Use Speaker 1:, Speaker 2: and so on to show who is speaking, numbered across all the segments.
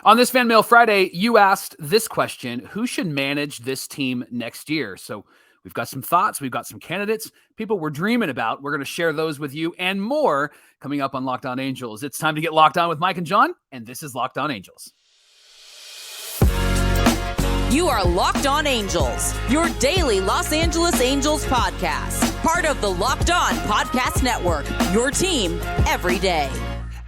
Speaker 1: On this Fanmail Friday, you asked this question: who should manage this team next year? So we've got some thoughts. We've got some candidates, people we're dreaming about. We're going to share those with you and more coming up on Locked On Angels. It's time to get locked on with Mike and John, and this is Locked On Angels.
Speaker 2: You are Locked On Angels, your daily Los Angeles Angels podcast. Part of the Locked On Podcast Network, your team every day.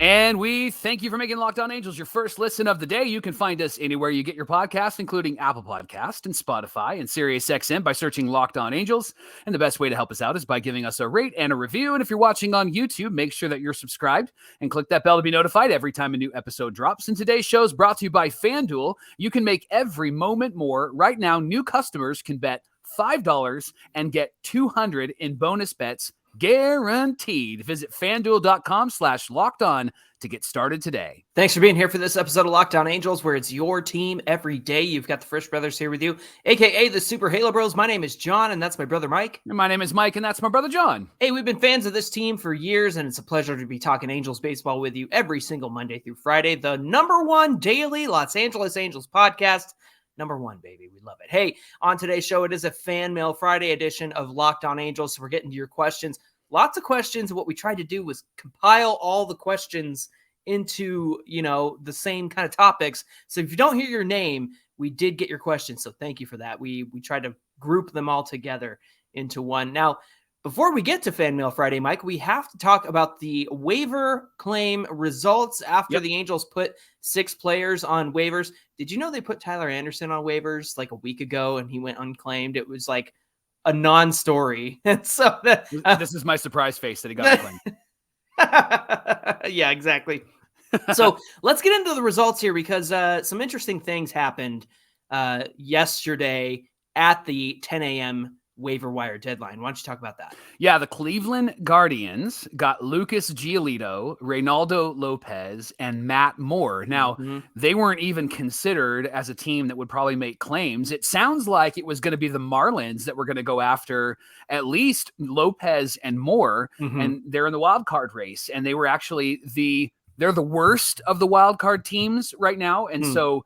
Speaker 1: And we thank you for making Locked On Angels your first listen of the day. You can find us anywhere you get your podcast, including Apple Podcast and Spotify and SiriusXM by searching Locked On Angels. And the best way to help us out is by giving us a rate and a review. And if you're watching on YouTube, make sure that you're subscribed and click that bell to be notified every time a new episode drops. And today's show is brought to you by FanDuel. You can make every moment more. Right now, new customers can bet $5 and get $200 in bonus bets guaranteed. Visit FanDuel.com/LockedOn to get started today.
Speaker 3: Thanks for being here for this episode of Locked On Angels, where it's your team every day. You've got the Frisch Brothers here with you, a.k.a. the Super Halo Bros. My name is John, and that's my brother Mike.
Speaker 1: And my name is Mike, and that's my brother John.
Speaker 3: Hey, we've been fans of this team for years, and it's a pleasure to be talking Angels baseball with you every single Monday through Friday. The number one daily Los Angeles Angels podcast. Number one, baby. We love it. Hey, on today's show, it is a Fan Mail Friday edition of Locked On Angels. So we're getting to your questions. Lots of questions. What we tried to do was compile all the questions into, the same kind of topics. So if you don't hear your name, we did get your questions. So thank you for that. We tried to group them all together into one. Now, before we get to Fan Mail Friday, Mike, we have to talk about the waiver claim results after the Angels put 6 players on waivers. Did you know they put Tyler Anderson on waivers like a week ago and he went unclaimed? It was like a non-story. And so
Speaker 1: this is my surprise face that he got unclaimed.
Speaker 3: Yeah, exactly. So let's get into the results here because some interesting things happened yesterday at the 10 a.m. waiver wire deadline. Why don't you talk about that?
Speaker 1: Yeah, the Cleveland Guardians got Lucas Giolito, Reynaldo Lopez, and Matt Moore. Now, they weren't even considered as a team that would probably make claims. It sounds like it was going to be the Marlins that were going to go after at least Lopez and Moore, and they're in the wild card race. And they were actually they're the worst of the wild card teams right now. And so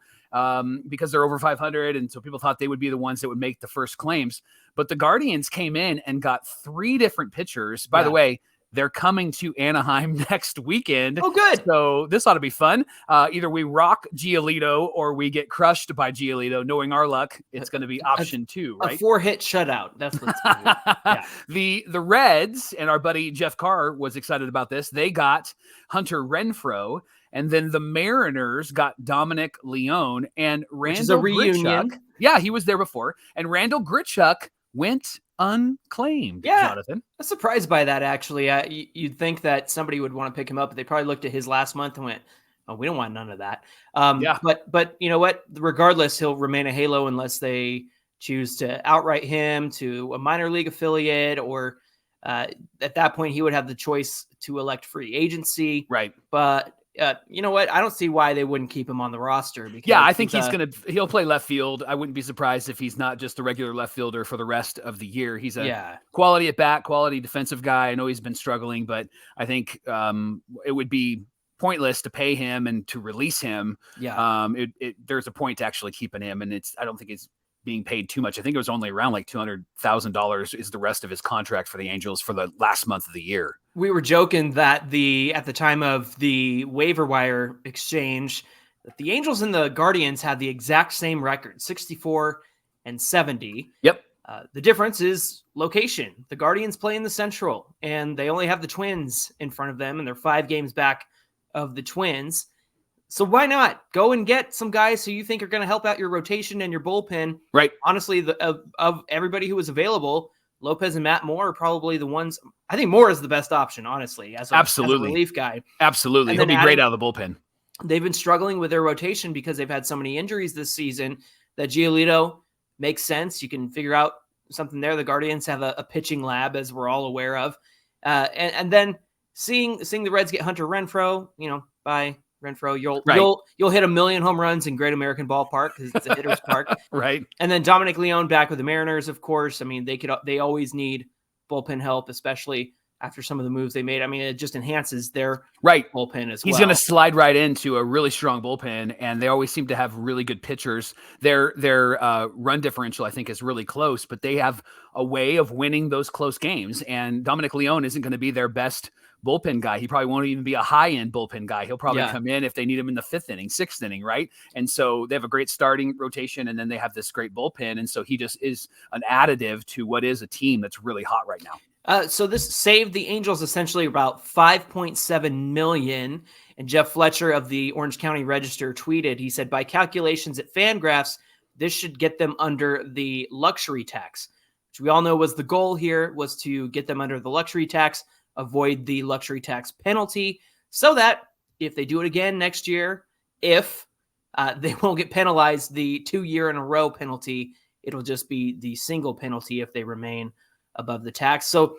Speaker 1: because they're over 500, and so people thought they would be the ones that would make the first claims. But the Guardians came in and got 3 different pitchers. By the way, they're coming to Anaheim next weekend.
Speaker 3: Oh, good.
Speaker 1: So this ought to be fun. Either we rock Giolito or we get crushed by Giolito. Knowing our luck, it's going to be option 2, right?
Speaker 3: A 4-hit shutout. That's what's going to be.
Speaker 1: The Reds, and our buddy Jeff Carr was excited about this. They got Hunter Renfroe. And then the Mariners got Dominic Leone and Randal Grichuk. Yeah, he was there before. And Randal Grichuk went unclaimed, Jonathan.
Speaker 3: I'm surprised by that, actually. You'd think that somebody would want to pick him up, but they probably looked at his last month and went, oh, we don't want none of that. But you know what? Regardless, he'll remain a Halo unless they choose to outright him to a minor league affiliate, or at that point, he would have the choice to elect free agency.
Speaker 1: Right.
Speaker 3: But you know what? I don't see why they wouldn't keep him on the roster. Because
Speaker 1: I think he'll play left field. I wouldn't be surprised if he's not just a regular left fielder for the rest of the year. He's a quality at bat, quality defensive guy. I know he's been struggling, but I think it would be pointless to pay him and to release him. There's a point to actually keeping him, and I don't think it's being paid too much. I think it was only around like $200,000 is the rest of his contract for the Angels for the last month of the year.
Speaker 3: We were joking that at the time of the waiver wire exchange, that the Angels and the Guardians had the exact same record, 64-70.
Speaker 1: Yep.
Speaker 3: The difference is location. The Guardians play in the Central, and they only have the Twins in front of them, and they're 5 games back of the Twins. So why not go and get some guys who you think are going to help out your rotation and your bullpen?
Speaker 1: Right.
Speaker 3: Honestly, of everybody who was available, Lopez and Matt Moore are probably the ones. I think Moore is the best option, honestly, as a relief guy.
Speaker 1: Absolutely. He'll be great out of the bullpen.
Speaker 3: They've been struggling with their rotation because they've had so many injuries this season that Giolito makes sense. You can figure out something there. The Guardians have a pitching lab, as we're all aware of. And then seeing the Reds get Hunter Renfroe, by Renfroe, you'll hit 1 million home runs in Great American Ballpark because it's a hitter's park.
Speaker 1: Right.
Speaker 3: And then Dominic Leone back with the Mariners, of course. I mean, they always need bullpen help, especially after some of the moves they made. I mean, it just enhances their bullpen as well.
Speaker 1: He's going to slide right into a really strong bullpen, and they always seem to have really good pitchers. Their run differential, I think, is really close, but they have a way of winning those close games. And Dominic Leone isn't going to be their best bullpen guy. He probably won't even be a high-end bullpen guy. He'll probably come in if they need him in the 5th inning, 6th inning, right? And so they have a great starting rotation, and then they have this great bullpen. And so he just is an additive to what is a team that's really hot right now.
Speaker 3: So this saved the Angels essentially about $5.7 million. And Jeff Fletcher of the Orange County Register tweeted, he said, by calculations at Fangraphs, this should get them under the luxury tax, which we all know was the goal here, was to get them under the luxury tax, avoid the luxury tax penalty, so that if they do it again next year, if they won't get penalized the 2-year in a row penalty, it'll just be the single penalty if they remain above the tax. So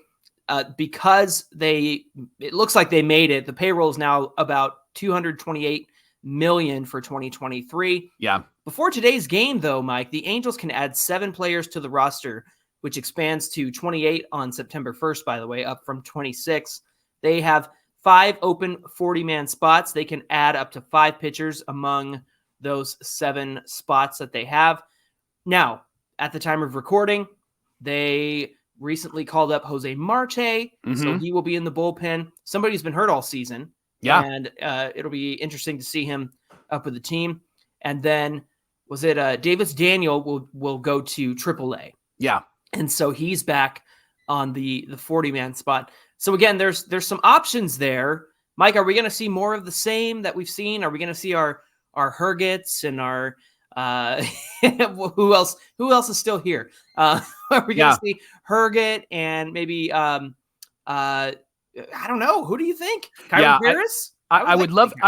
Speaker 3: because it looks like they made it, the payroll is now about $228 million for 2023.
Speaker 1: Yeah.
Speaker 3: Before today's game, though, Mike, the Angels can add 7 players to the roster, which expands to 28 on September 1st, by the way, up from 26. They have 5 open 40-man spots. They can add up to 5 pitchers among those 7 spots that they have. Now, at the time of recording, they recently called up Jose Marte, so he will be in the bullpen. Somebody's been hurt all season.
Speaker 1: Yeah.
Speaker 3: And it'll be interesting to see him up with the team. And then, was it Davis Daniel will go to AAA.
Speaker 1: Yeah.
Speaker 3: And so he's back on the 40-man spot. So again, there's some options there. Mike, are we going to see more of the same that we've seen? Are we going to see our Hergets and our who else is still here? Are we going to see Herget and maybe I don't know. Who do you think? Kyron Paris?
Speaker 1: I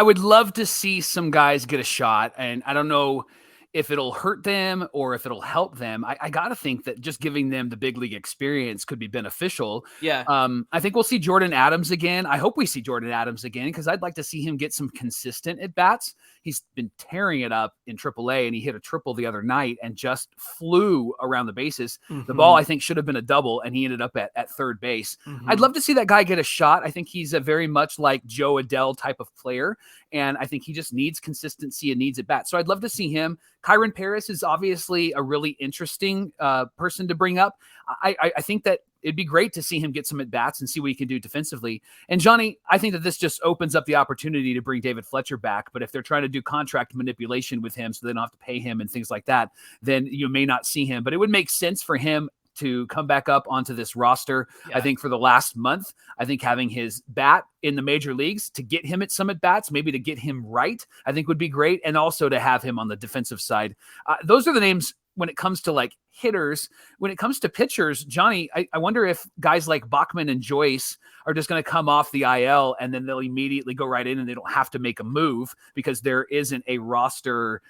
Speaker 1: would love to see some guys get a shot, and I don't know if it'll hurt them or if it'll help them. I got to think that just giving them the big league experience could be beneficial.
Speaker 3: Yeah.
Speaker 1: I think we'll see Jordan Adams again. I hope we see Jordan Adams again, because I'd like to see him get some consistent at-bats. He's been tearing it up in AAA, and he hit a triple the other night and just flew around the bases. The ball, I think, should have been a double, and he ended up at third base. I'd love to see that guy get a shot. I think he's a very much like Joe Adell type of player, and I think he just needs consistency and needs at-bats. So I'd love to see him. Kyron Paris is obviously a really interesting person to bring up. I think that it'd be great to see him get some at-bats and see what he can do defensively. And Johnny, I think that this just opens up the opportunity to bring David Fletcher back. But if they're trying to do contract manipulation with him so they don't have to pay him and things like that, then you may not see him. But it would make sense for him to come back up onto this roster. I think for the last month, I think having his bat in the major leagues to get him at some at bats, maybe to get him right, I think would be great. And also to have him on the defensive side. Those are the names when it comes to like hitters. When it comes to pitchers, Johnny, I wonder if guys like Bachman and Joyce are just going to come off the IL and then they'll immediately go right in and they don't have to make a move because there isn't a roster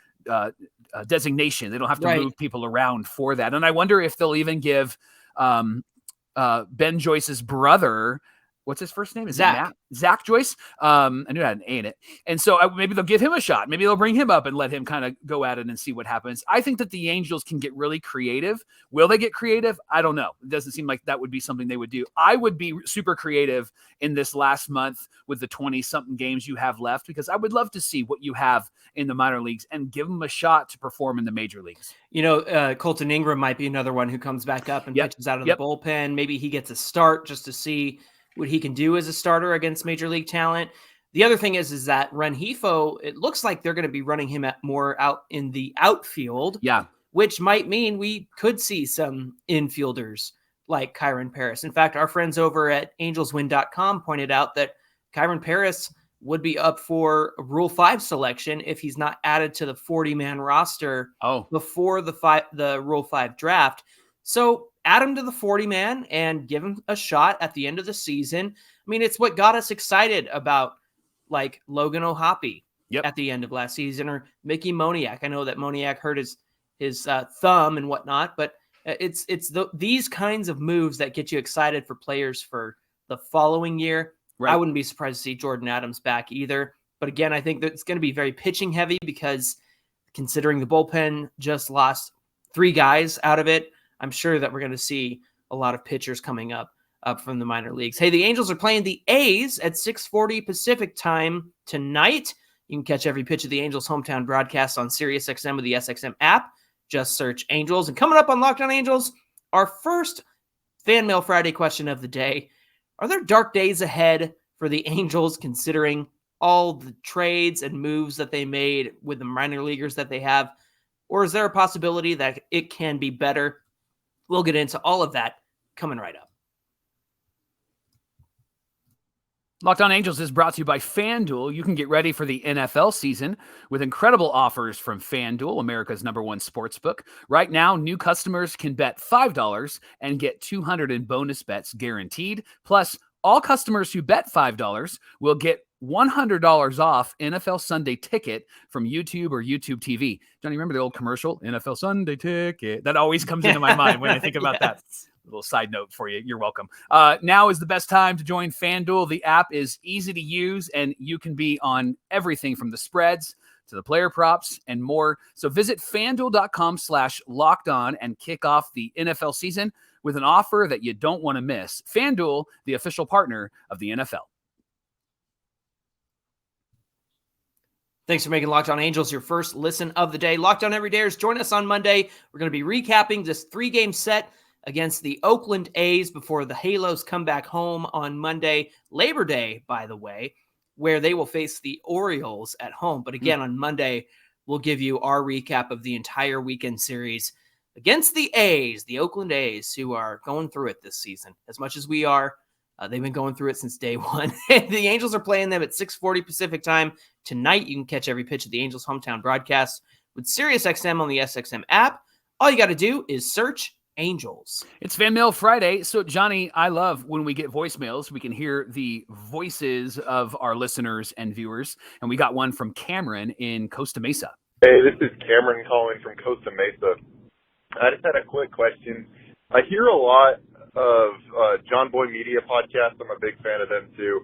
Speaker 1: designation. They don't have to move people around for that. And I wonder if they'll even give Ben Joyce's brother, what's his first name? Is
Speaker 3: Zach.
Speaker 1: it Zach Joyce? I knew it had an A in it. And so maybe they'll give him a shot. Maybe they'll bring him up and let him kind of go at it and see what happens. I think that the Angels can get really creative. Will they get creative? I don't know. It doesn't seem like that would be something they would do. I would be super creative in this last month with the 20-something games you have left, because I would love to see what you have in the minor leagues and give them a shot to perform in the major leagues.
Speaker 3: You know, Colton Ingram might be another one who comes back up and pitches out of the bullpen. Maybe he gets a start just to see what he can do as a starter against major league talent. The other thing is that Renfroe, it looks like they're going to be running him more out in the outfield.
Speaker 1: Yeah.
Speaker 3: Which might mean we could see some infielders like Kyron Paris. In fact, our friends over at angelswin.com pointed out that Kyron Paris would be up for Rule 5 selection if he's not added to the 40-man roster before the Rule 5 draft. So add him to the 40-man and give him a shot at the end of the season. I mean, it's what got us excited about like Logan O'Hoppe at the end of last season, or Mickey Moniak. I know that Moniak hurt his thumb and whatnot, but it's these kinds of moves that get you excited for players for the following year. Right. I wouldn't be surprised to see Jordan Adams back either. But again, I think that it's going to be very pitching heavy, because considering the bullpen just lost 3 guys out of it, I'm sure that we're going to see a lot of pitchers coming up up from the minor leagues. Hey, the Angels are playing the A's at 6:40 Pacific time tonight. You can catch every pitch of the Angels hometown broadcast on SiriusXM with the SXM app. Just search Angels. And coming up on Locked On Angels, our first Fanmail Friday question of the day. Are there dark days ahead for the Angels considering all the trades and moves that they made with the minor leaguers that they have? Or is there a possibility that it can be better? We'll get into all of that coming right up.
Speaker 1: Locked On Angels is brought to you by FanDuel. You can get ready for the NFL season with incredible offers from FanDuel, America's #1 sportsbook. Right now, new customers can bet $5 and get $200 in bonus bets guaranteed. Plus, all customers who bet $5 will get $100 off NFL Sunday Ticket from YouTube or YouTube TV. Johnny, remember the old commercial, NFL Sunday Ticket? That always comes into my mind when I think about that. A little side note for you. You're welcome. Now is the best time to join FanDuel. The app is easy to use, and you can be on everything from the spreads to the player props and more. So visit FanDuel.com/lockedon and kick off the NFL season with an offer that you don't want to miss. FanDuel, the official partner of the NFL.
Speaker 3: Thanks for making Locked On Angels your first listen of the day. Locked On Everydayers, join us on Monday. We're going to be recapping this 3-game set against the Oakland A's before the Halos come back home on Monday, Labor Day, by the way, where they will face the Orioles at home. But again, on Monday, we'll give you our recap of the entire weekend series against the A's, the Oakland A's, who are going through it this season. As much as we are, they've been going through it since day one. The Angels are playing them at 6:40 Pacific time tonight. You can catch every pitch of the Angels hometown broadcast with SiriusXM on the SXM app. All you got to do is search Angels.
Speaker 1: It's Fanmail Friday. So, Johnny, I love when we get voicemails. We can hear the voices of our listeners and viewers. And we got one from Cameron in Costa Mesa.
Speaker 4: Hey, this is Cameron calling from Costa Mesa. I just had a quick question. I hear a lot of John Boy Media podcasts. I'm a big fan of them too.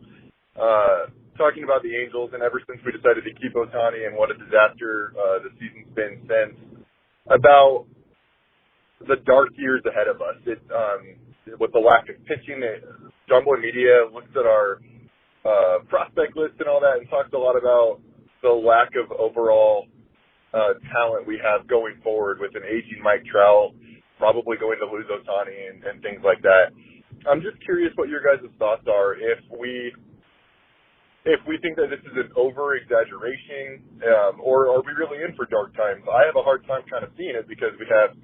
Speaker 4: Talking about the Angels, and ever since we decided to keep Ohtani and what a disaster the season's been since, about the dark years ahead of us. With the lack of pitching, John Boy Media looks at our prospect list and all that and talks a lot about the lack of overall talent we have going forward with an aging Mike Trout, probably going to lose Ohtani and things like that. I'm just curious what your guys' thoughts are if we think that this is an over-exaggeration, or are we really in for dark times? I have a hard time kind of seeing it because we have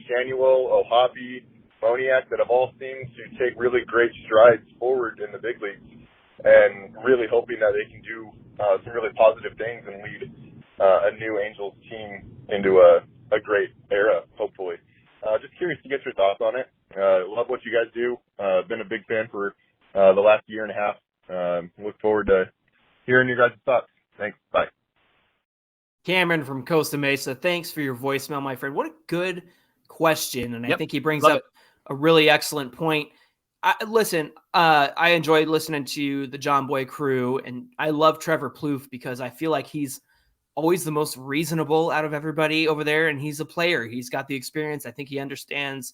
Speaker 4: Shanuel, Ohapi, Moniak that have all seemed to take really great strides forward in the big leagues, and really hoping that they can do some really positive things and lead a new Angels team into a great era, hopefully. Just curious to get your thoughts on it. Love what you guys do. Been a big fan for the last year and a half. Look forward to hearing your guys' thoughts. Thanks. Bye.
Speaker 3: Cameron from Costa Mesa, thanks for your voicemail, my friend. What a good question, and I think he brings up a really excellent point. I enjoy listening to the John Boy crew, and I love Trevor Plouffe because I feel like he's always the most reasonable out of everybody over there, and he's a player. He's got the experience. I think he understands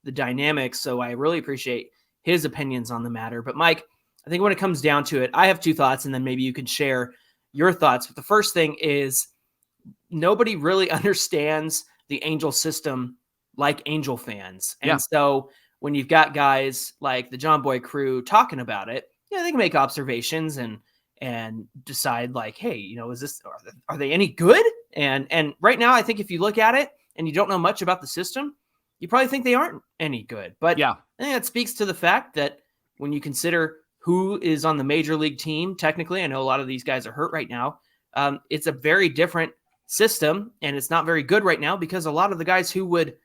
Speaker 3: the dynamics, so I really appreciate his opinions on the matter. But, Mike, I think when it comes down to it, I have two thoughts, and then maybe you can share your thoughts. But the first thing is nobody really understands the Angel system like Angel fans. And so when you've got guys like the John Boy crew talking about it, they can make observations and decide like, hey, are they any good? And right now, I think if you look at it and you don't know much about the system, you probably think they aren't any good. But I think that speaks to the fact that when you consider who is on the major league team, technically, I know a lot of these guys are hurt right now. It's a very different system, and it's not very good right now because a lot of the guys who would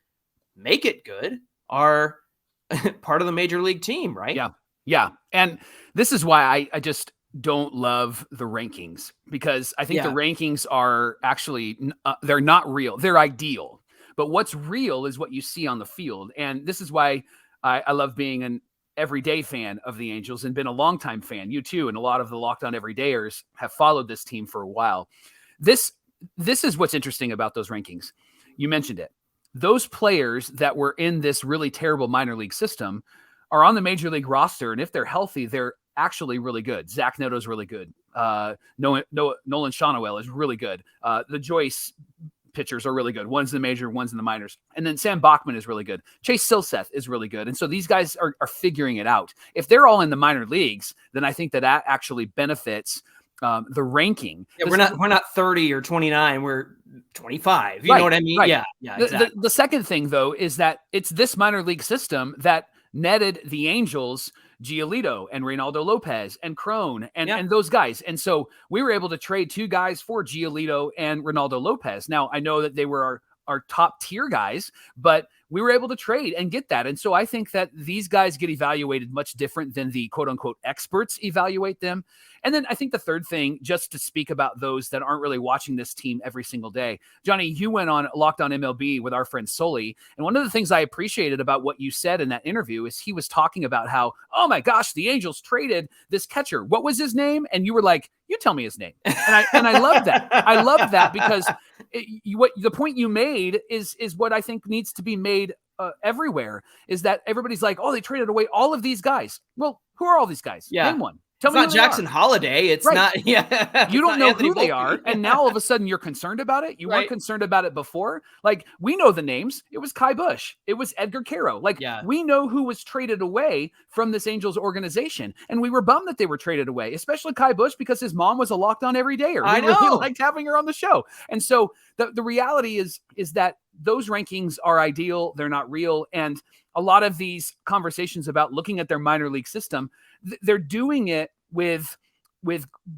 Speaker 3: make it good are part of the major league team, right?
Speaker 1: Yeah. And this is why I just don't love the rankings, because I think the rankings are actually, they're not real. They're ideal. But what's real is what you see on the field. And this is why I love being an everyday fan of the Angels and been a longtime fan. You too, and a lot of the Locked On Everydayers have followed this team for a while. This is what's interesting about those rankings. You mentioned it. Those players that were in this really terrible minor league system are on the major league roster, and if they're healthy, they're actually really good. Zach Neto's really good. Nolan Shawnoel is really good. The Joyce pitchers are really good. One's in the major, one's in the minors. And then Sam Bachman is really good. Chase Silseth is really good. And so these guys are figuring it out. If they're all in the minor leagues, then I think that actually benefits the ranking.
Speaker 3: Yeah, we're not 30 or 29. We're 25. You know what I mean?
Speaker 1: Right.
Speaker 3: Yeah. Exactly.
Speaker 1: The second thing, though, is that it's this minor league system that netted the Angels Giolito and Reynaldo Lopez and Crone and those guys. And so we were able to trade 2 guys for Giolito and Reynaldo Lopez. Now, I know that they were our top tier guys, but we were able to trade and get that. And so I think that these guys get evaluated much different than the quote unquote experts evaluate them. And then I think the third thing, just to speak about those that aren't really watching this team every single day, Johnny, you went on Locked On MLB with our friend Sully. And one of the things I appreciated about what you said in that interview is he was talking about how, oh my gosh, the Angels traded this catcher. What was his name? And you were like, you tell me his name. And I love that. I love that because what the point you made is what I think needs to be made everywhere, is that everybody's like, oh, they traded away all of these guys. Well, who are all these guys?
Speaker 3: Yeah.
Speaker 1: Name one.
Speaker 3: It's not Jackson Holiday. It's not. Yeah,
Speaker 1: you don't know who they are, and now all of a sudden you're concerned about it. You weren't concerned about it before. Like, we know the names. It was Kai Bush. It was Edgar Caro. Like, we know who was traded away from this Angels organization, and we were bummed that they were traded away, especially Kai Bush, because his mom was a Locked On Everydayer. We really liked having her on the show, and so the reality is that those rankings are ideal. They're not real, and a lot of these conversations about looking at their minor league system, they're doing it with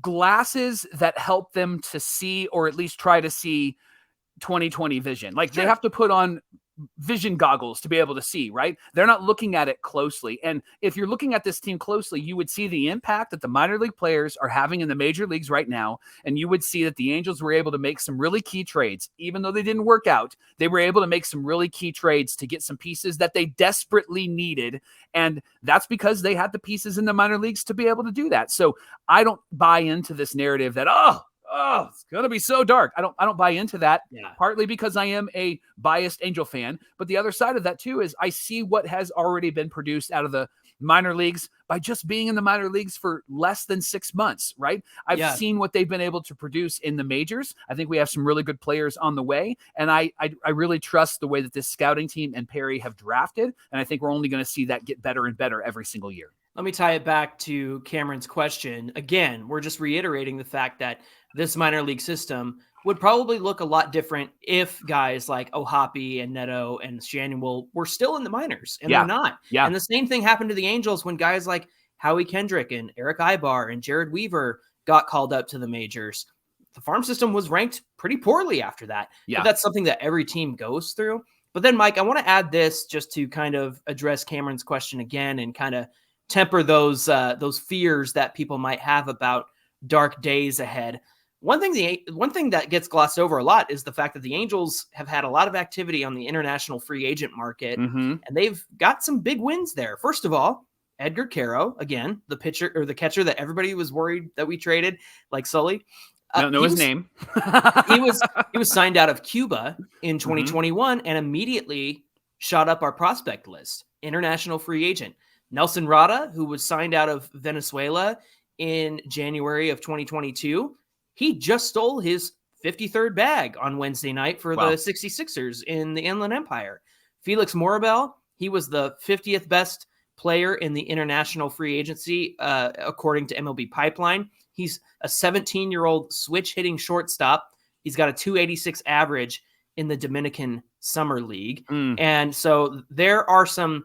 Speaker 1: glasses that help them to see, or at least try to see 20/20 vision. Like they have to put on vision goggles to be able to see, right? They're not looking at it closely. And if you're looking at this team closely, you would see the impact that the minor league players are having in the major leagues right now. And you would see that the Angels were able to make some really key trades. Even though they didn't work out, they were able to make some really key trades to get some pieces that they desperately needed. And that's because they had the pieces in the minor leagues to be able to do that. So I don't buy into this narrative that, oh, it's going to be so dark. I don't buy into that, partly because I am a biased Angel fan. But the other side of that, too, is I see what has already been produced out of the minor leagues by just being in the minor leagues for less than 6 months, right? I've seen what they've been able to produce in the majors. I think we have some really good players on the way. And I really trust the way that this scouting team and Perry have drafted. And I think we're only going to see that get better and better every single year.
Speaker 3: Let me tie it back to Cameron's question. Again, we're just reiterating the fact that this minor league system would probably look a lot different if guys like Ohtani and Neto and Shanuel were still in the minors, and they're not.
Speaker 1: Yeah.
Speaker 3: And the same thing happened to the Angels when guys like Howie Kendrick and Eric Ibar and Jared Weaver got called up to the majors. The farm system was ranked pretty poorly after that.
Speaker 1: Yeah.
Speaker 3: But that's something that every team goes through. But then, Mike, I want to add this just to kind of address Cameron's question again and kind of temper those fears that people might have about dark days ahead. One thing that gets glossed over a lot is the fact that the Angels have had a lot of activity on the international free agent market, and they've got some big wins there. First of all, Edgar Caro, again, the pitcher or the catcher that everybody was worried that we traded, like Sully.
Speaker 1: Know his name.
Speaker 3: he was signed out of Cuba in 2021 and immediately shot up our prospect list. International free agent. Nelson Rada, who was signed out of Venezuela in January of 2022, he just stole his 53rd bag on Wednesday night for the 66ers in the Inland Empire. Felix Morabel, he was the 50th best player in the international free agency, according to MLB Pipeline. He's a 17-year-old switch-hitting shortstop. He's got a 286 average in the Dominican Summer League. And so there are some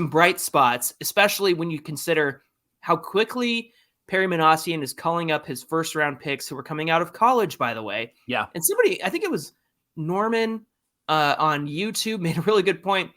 Speaker 3: bright spots, especially when you consider how quickly Perry Manassian is calling up his first-round picks who are coming out of college, by the way.
Speaker 1: Yeah.
Speaker 3: And somebody, I think it was Norman on YouTube, made a really good point.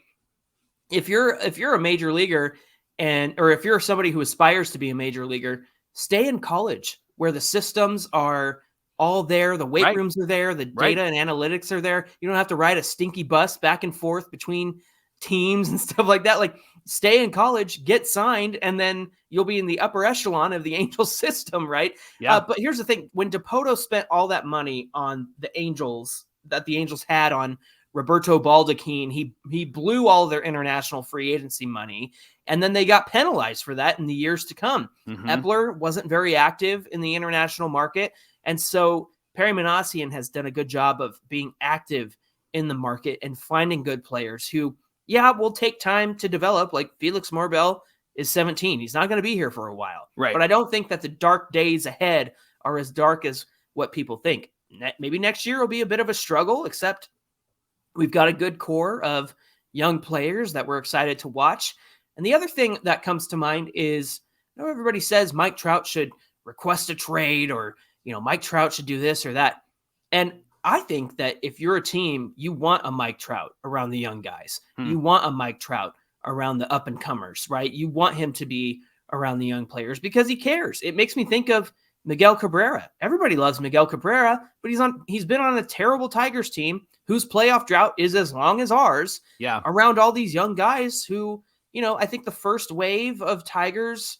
Speaker 3: If you're a major leaguer or if you're somebody who aspires to be a major leaguer, stay in college where the systems are all there. The weight rooms are there. The data and analytics are there. You don't have to ride a stinky bus back and forth between teams and stuff like that. Like, stay in college, get signed, and then you'll be in the upper echelon of the Angels system, right?
Speaker 1: Yeah.
Speaker 3: But here's the thing. When DePoto spent all that money on the Angels that the Angels had on Roberto Baldacchini. He blew all their international free agency money, and then they got penalized for that in the years to come. Epler wasn't very active in the international market, and so Perry Manassian has done a good job of being active in the market and finding good players who, will take time to develop. Like Felix Morbel is 17. He's not going to be here for a while.
Speaker 1: Right.
Speaker 3: But I don't think that the dark days ahead are as dark as what people think. Maybe next year will be a bit of a struggle, except we've got a good core of young players that we're excited to watch. And the other thing that comes to mind is, everybody says Mike Trout should request a trade, or, Mike Trout should do this or that. And I think that if you're a team, you want a Mike Trout around the young guys. You want a Mike Trout around the up and comers, right? You want him to be around the young players because he cares. It makes me think of Miguel Cabrera. Everybody loves Miguel Cabrera, but he's been on a terrible Tigers team whose playoff drought is as long as ours.
Speaker 1: Yeah.
Speaker 3: Around all these young guys who, I think the first wave of Tigers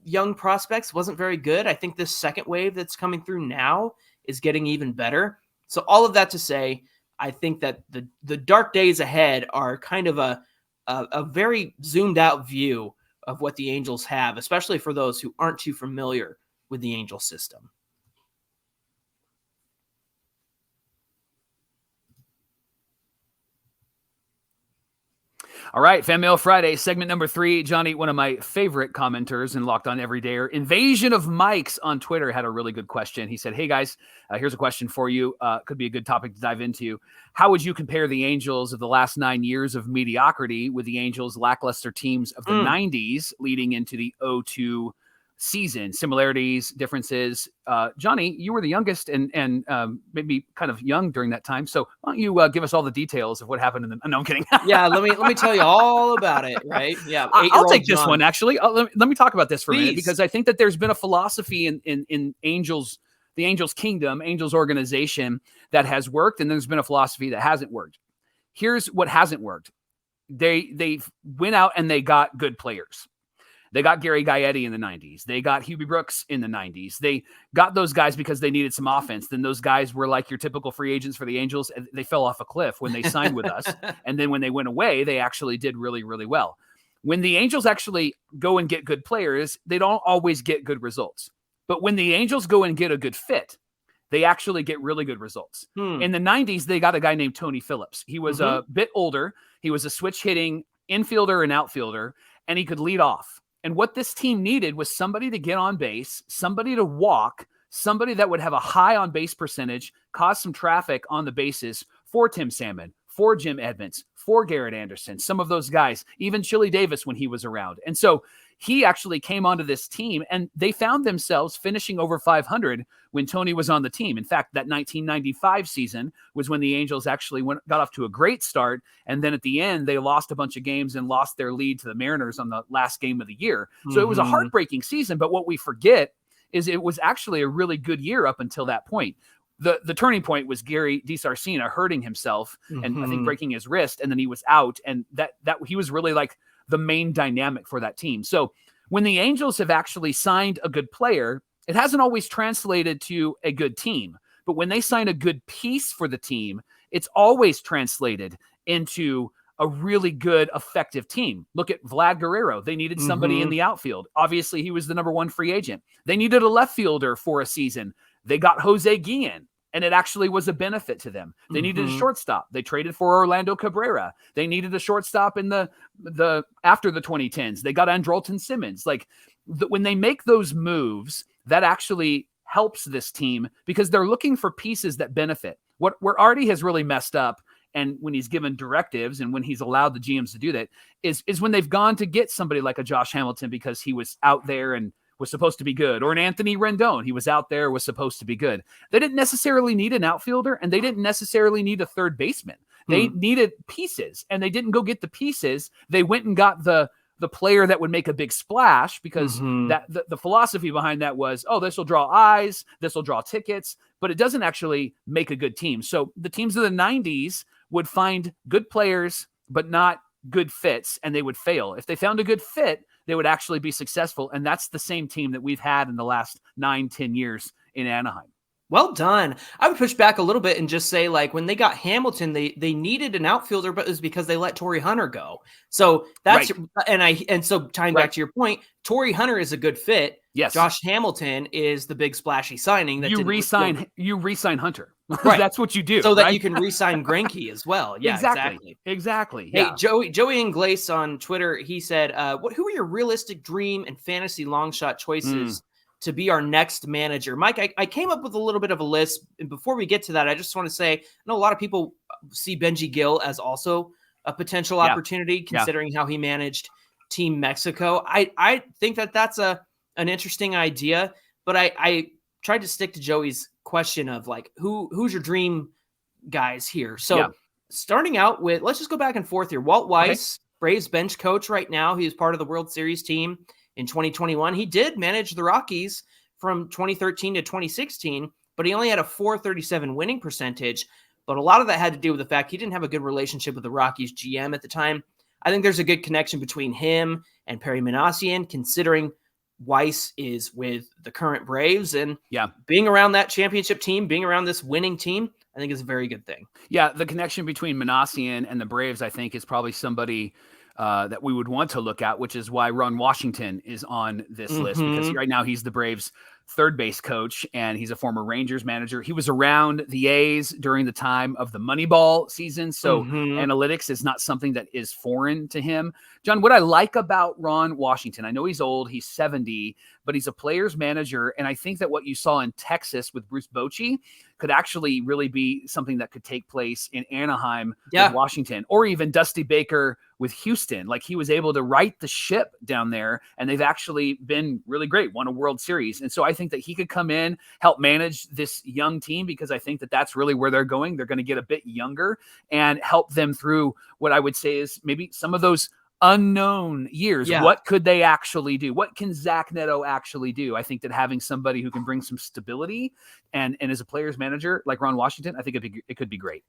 Speaker 3: young prospects wasn't very good. I think this second wave that's coming through now is getting even better. So all of that to say, I think that the dark days ahead are kind of a very zoomed out view of what the Angels have, especially for those who aren't too familiar with the Angel system.
Speaker 1: All right, Fanmail Friday, segment number 3. Johnny, one of my favorite commenters in Locked On Everydayer, Invasion of Mikes on Twitter, had a really good question. He said, hey guys, here's a question for you. Could be a good topic to dive into. How would you compare the Angels of the last 9 years of mediocrity with the Angels' lackluster teams of the 90s leading into the 02 season? Similarities, differences. Johnny, you were the youngest and maybe kind of young during that time. So why don't you give us all the details of what happened in the... No, I'm kidding.
Speaker 3: Yeah, let me tell you all about it, right? Yeah,
Speaker 1: I'll take this one, actually. Let me talk about this for a minute,
Speaker 3: Please.
Speaker 1: because I think that there's been a philosophy in Angels, the Angels Kingdom, Angels organization, that has worked, and there's been a philosophy that hasn't worked. Here's what hasn't worked. They went out and they got good players. They got Gary Gaetti in the 90s. They got Hubie Brooks in the 90s. They got those guys because they needed some offense. Then those guys were like your typical free agents for the Angels. And they fell off a cliff when they signed with us. And then when they went away, they actually did really, really well. When the Angels actually go and get good players, they don't always get good results. But when the Angels go and get a good fit, they actually get really good results. In the 90s, they got a guy named Tony Phillips. He was a bit older. He was a switch hitting infielder and outfielder, and he could lead off. And what this team needed was somebody to get on base, somebody to walk, somebody that would have a high on base percentage, cause some traffic on the bases for Tim Salmon, for Jim Edmonds, for Garrett Anderson, some of those guys, even Chili Davis when he was around. And so he actually came onto this team, and they found themselves finishing over 500 when Tony was on the team. In fact, that 1995 season was when the Angels actually got off to a great start, and then at the end, they lost a bunch of games and lost their lead to the Mariners on the last game of the year. So it was a heartbreaking season, but what we forget is it was actually a really good year up until that point. The turning point was Gary DiSarcina hurting himself and I think breaking his wrist, and then he was out, and that he was really like the main dynamic for that team. So when the Angels have actually signed a good player, it hasn't always translated to a good team. But when they sign a good piece for the team, it's always translated into a really good, effective team. Look at Vlad Guerrero. They needed somebody in the outfield. Obviously, he was the number one free agent. They needed a left fielder for a season. They got Jose Guillen, and it actually was a benefit to them. They needed a shortstop. They traded for Orlando Cabrera. They needed a shortstop in the after the 2010s. They got Andrelton Simmons. When they make those moves, that actually helps this team because they're looking for pieces that benefit. Where Artie has really messed up, and when he's given directives and when he's allowed the GMs to do that, is when they've gone to get somebody like a Josh Hamilton because he was out there and was supposed to be good, or an Anthony Rendon. He was out there, was supposed to be good. They didn't necessarily need an outfielder, and they didn't necessarily need a third baseman. They needed pieces, and they didn't go get the pieces. They went and got the player that would make a big splash because that the philosophy behind that was, this will draw eyes, this will draw tickets, but it doesn't actually make a good team. So the teams of the 90s would find good players, but not good fits, and they would fail. If they found a good fit, they would actually be successful. And that's the same team that we've had in the last 9-10 years in Anaheim.
Speaker 3: Well done. I would push back a little bit and just say, like, when they got Hamilton, they needed an outfielder, but it was because they let Torrey Hunter go. So that's and so tying back to your point, Torrey Hunter is a good fit.
Speaker 1: Yes.
Speaker 3: Josh Hamilton is the big splashy signing that
Speaker 1: you re-sign Hunter.
Speaker 3: Right.
Speaker 1: That's what you do.
Speaker 3: So that you can re-sign Greinke as well. Yeah,
Speaker 1: exactly.
Speaker 3: Hey,
Speaker 1: Yeah.
Speaker 3: Joey Inglace on Twitter, he said, who are your realistic dream and fantasy long shot choices to be our next manager? Mike, I came up with a little bit of a list. And before we get to that, I just want to say, I know a lot of people see Benji Gill as also a potential opportunity, considering how he managed Team Mexico. I think that's an interesting idea, but I tried to stick to Joey's question of, like, who's your dream guys here. So starting out with, let's just go back and forth here. Walt Weiss, Braves bench coach right now. He was part of the World Series team in 2021. He did manage the Rockies from 2013 to 2016, but he only had a .437 winning percentage. But a lot of that had to do with the fact he didn't have a good relationship with the Rockies GM at the time. I think there's a good connection between him and Perry Minasian, considering Weiss is with the current Braves, and being around that championship team, being around this winning team, I think is a very good thing.
Speaker 1: Yeah, the connection between Minasian and the Braves, I think, is probably somebody that we would want to look at, which is why Ron Washington is on this list, because right now he's the Braves' third base coach, and he's a former Rangers manager. He was around the A's during the time of the Moneyball season, so analytics is not something that is foreign to him. John, what I like about Ron Washington, I know he's old, he's 70, but he's a player's manager, and I think that what you saw in Texas with Bruce Bochy could actually really be something that could take place in Anaheim with Washington, or even Dusty Baker with Houston. Like, he was able to right the ship down there, and they've actually been really great, won a World Series. And so I think that he could come in, help manage this young team, because I think that that's really where they're going. They're going to get a bit younger and help them through what I would say is maybe some of those unknown years. What could they actually do? What can Zach Neto actually do? I think that having somebody who can bring some stability and as a player's manager like Ron Washington, I think it could be great.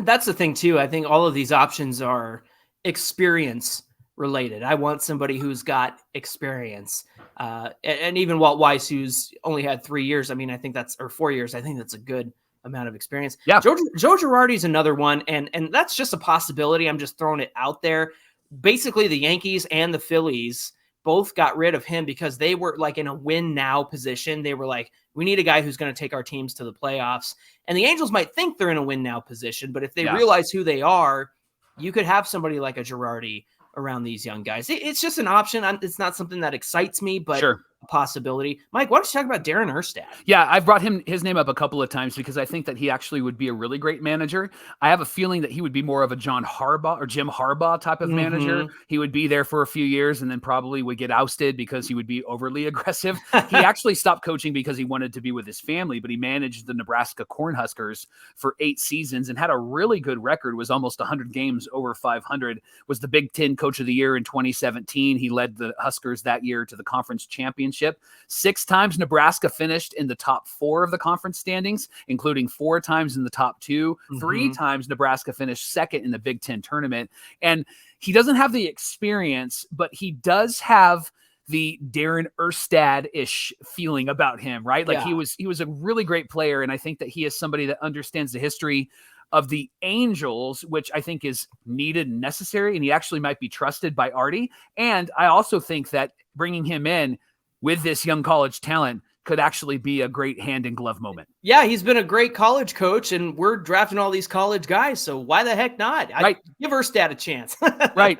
Speaker 3: That's the thing too. I think all of these options are experience related. I want somebody who's got experience. And even Walt Weiss, who's only had 3 years. I mean, I think or 4 years. I think that's a good amount of experience.
Speaker 1: Yeah.
Speaker 3: Joe Girardi's another one. And that's just a possibility. I'm just throwing it out there. Basically, the Yankees and the Phillies both got rid of him because they were like in a win now position. They were like, we need a guy who's going to take our teams to the playoffs. And the Angels might think they're in a win now position, but if they realize who they are, you could have somebody like a Girardi around these young guys. It's just an option. It's not something that excites me, but a possibility. Mike, why don't you talk about Darren Erstad?
Speaker 1: Yeah, I've brought his name up a couple of times because I think that he actually would be a really great manager. I have a feeling that he would be more of a John Harbaugh or Jim Harbaugh type of manager. He would be there for a few years and then probably would get ousted because he would be overly aggressive. He actually stopped coaching because he wanted to be with his family, but he managed the Nebraska Cornhuskers for 8 seasons and had a really good record, was almost 100 games over 500, was the Big Ten Coach of the Year in 2017. He led the Huskers that year to the conference championship. 6 times Nebraska finished in the top 4 of the conference standings, including 4 times in the top 2. 3 times Nebraska finished second in the Big Ten tournament. And he doesn't have the experience, but he does have the Darren Erstad-ish feeling about him, right? Like he was a really great player. And I think that he is somebody that understands the history of the Angels, which I think is needed and necessary. And he actually might be trusted by Artie. And I also think that bringing him in with this young college talent could actually be a great hand in glove moment.
Speaker 3: Yeah, he's been a great college coach, and we're drafting all these college guys, so why the heck not?
Speaker 1: Right.
Speaker 3: Give Erstad a chance.
Speaker 1: Right.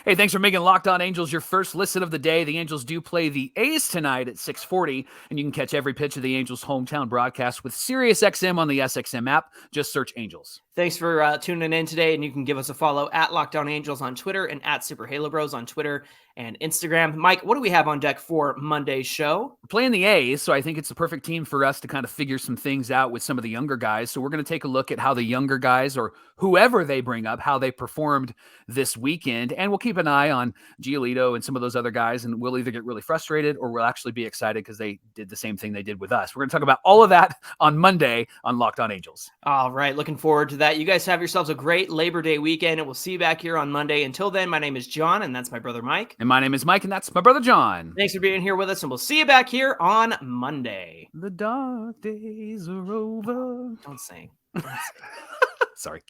Speaker 1: Hey, thanks for making Locked On Angels your first listen of the day. The Angels do play the A's tonight at 6:40, and you can catch every pitch of the Angels' hometown broadcast with SiriusXM on the SXM app. Just search Angels.
Speaker 3: Thanks for tuning in today, and you can give us a follow at Locked On Angels on Twitter and at Super Halo Bros on Twitter and Instagram. Mike, what do we have on deck for Monday's show?
Speaker 1: We're playing the A's, so I think it's the perfect team for us to kind of figure some things out with some of the younger guys. So we're going to take a look at how the younger guys, or whoever they bring up, how they performed this weekend. And we'll keep an eye on Giolito and some of those other guys, and we'll either get really frustrated or we'll actually be excited because they did the same thing they did with us. We're going to talk about all of that on Monday on Locked On Angels.
Speaker 3: All right. Looking forward to that. You guys have yourselves a great Labor Day weekend, and we'll see you back here on Monday. Until then, my name is John, and that's my brother Mike.
Speaker 1: And my name is Mike, and that's my brother John.
Speaker 3: Thanks for being here with us, and we'll see you back here on Monday.
Speaker 1: The dark days are over.
Speaker 3: Don't sing.
Speaker 1: Sorry.